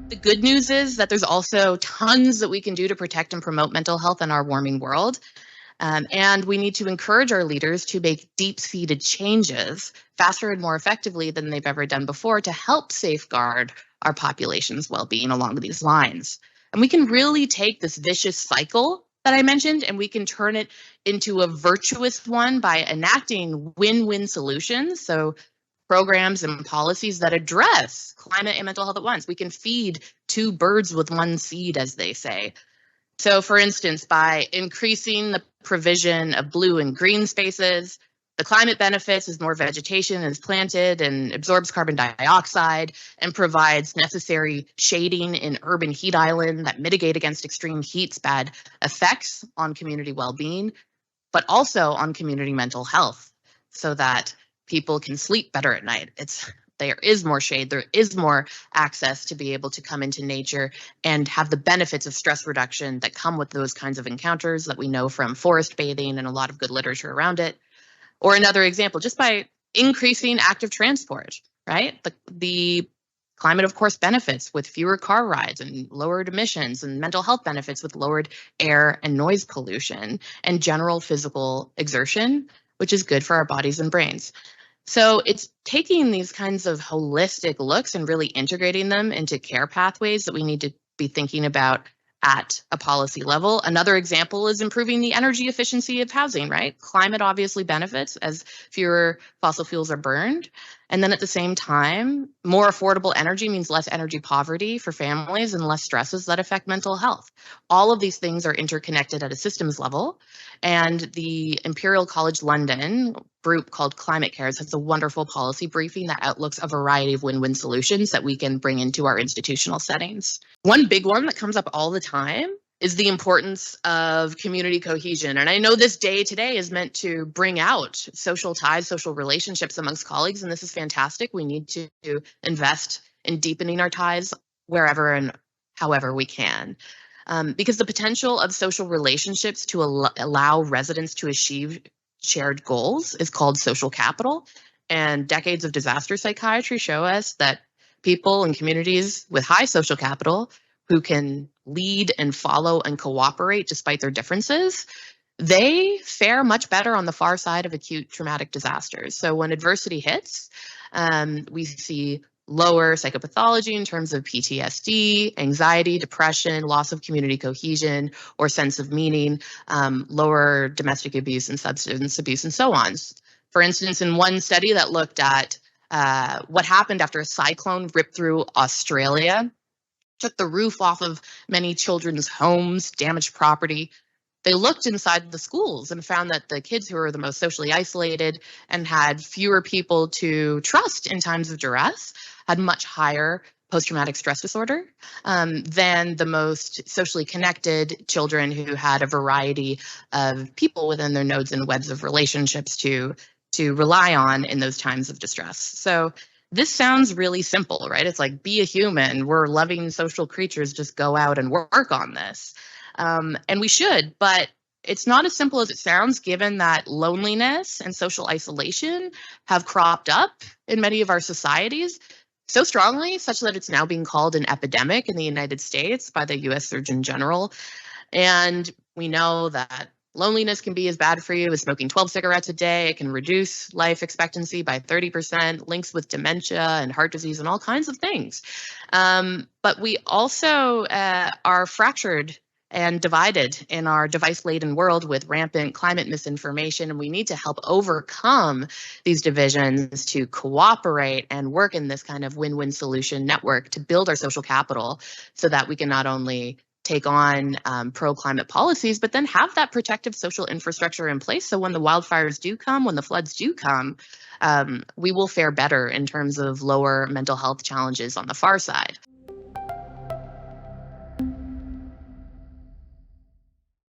The good news is that there's also tons that we can do to protect and promote mental health in our warming world. And we need to encourage our leaders to make deep-seated changes faster and more effectively than they've ever done before to help safeguard our population's well-being along these lines. And we can really take this vicious cycle that I mentioned and we can turn it into a virtuous one by enacting win-win solutions. So programs and policies that address climate and mental health at once. We can feed two birds with one seed, as they say. So, for instance, by increasing the provision of blue and green spaces, the climate benefits as more vegetation is planted and absorbs carbon dioxide and provides necessary shading in urban heat islands that mitigate against extreme heat's bad effects on community well-being, but also on community mental health so that people can sleep better at night. There is more shade, there is more access to be able to come into nature and have the benefits of stress reduction that come with those kinds of encounters that we know from forest bathing and a lot of good literature around it. Or another example, just by increasing active transport, right? The climate, of course, benefits with fewer car rides and lowered emissions, and mental health benefits with lowered air and noise pollution and general physical exertion, which is good for our bodies and brains. So it's taking these kinds of holistic looks and really integrating them into care pathways that we need to be thinking about at a policy level. Another example is improving the energy efficiency of housing, right? Climate obviously benefits as fewer fossil fuels are burned. And then at the same time, more affordable energy means less energy poverty for families and less stresses that affect mental health. All of these things are interconnected at a systems level. And the Imperial College London group called Climate Cares has a wonderful policy briefing that outlooks a variety of win-win solutions that we can bring into our institutional settings. One big one that comes up all the time is the importance of community cohesion. And I know this day today is meant to bring out social ties, social relationships amongst colleagues, and this is fantastic. We need to invest in deepening our ties wherever and however we can. Because the potential of social relationships to allow residents to achieve shared goals is called social capital. And decades of disaster psychiatry show us that people and communities with high social capital who can lead and follow and cooperate despite their differences, they fare much better on the far side of acute traumatic disasters. So when adversity hits, we see lower psychopathology in terms of PTSD, anxiety, depression, loss of community cohesion or sense of meaning, lower domestic abuse and substance abuse, and so on. For instance, in one study that looked at what happened after a cyclone ripped through Australia, took the roof off of many children's homes, damaged property. They looked inside the schools and found that the kids who were the most socially isolated and had fewer people to trust in times of duress had much higher post-traumatic stress disorder than the most socially connected children who had a variety of people within their nodes and webs of relationships to rely on in those times of distress. So this sounds really simple, right? It's like, be a human. We're loving social creatures. Just go out and work on this. And we should, but it's not as simple as it sounds, given that loneliness and social isolation have cropped up in many of our societies so strongly, such that it's now being called an epidemic in the United States by the US Surgeon General. And we know that loneliness can be as bad for you as smoking 12 cigarettes a day. It can reduce life expectancy by 30%, links with dementia and heart disease and all kinds of things. But we also are fractured and divided in our device-laden world with rampant climate misinformation, and we need to help overcome these divisions to cooperate and work in this kind of win-win solution network to build our social capital so that we can not only take on pro-climate policies, but then have that protective social infrastructure in place so when the wildfires do come, when the floods do come, we will fare better in terms of lower mental health challenges on the far side.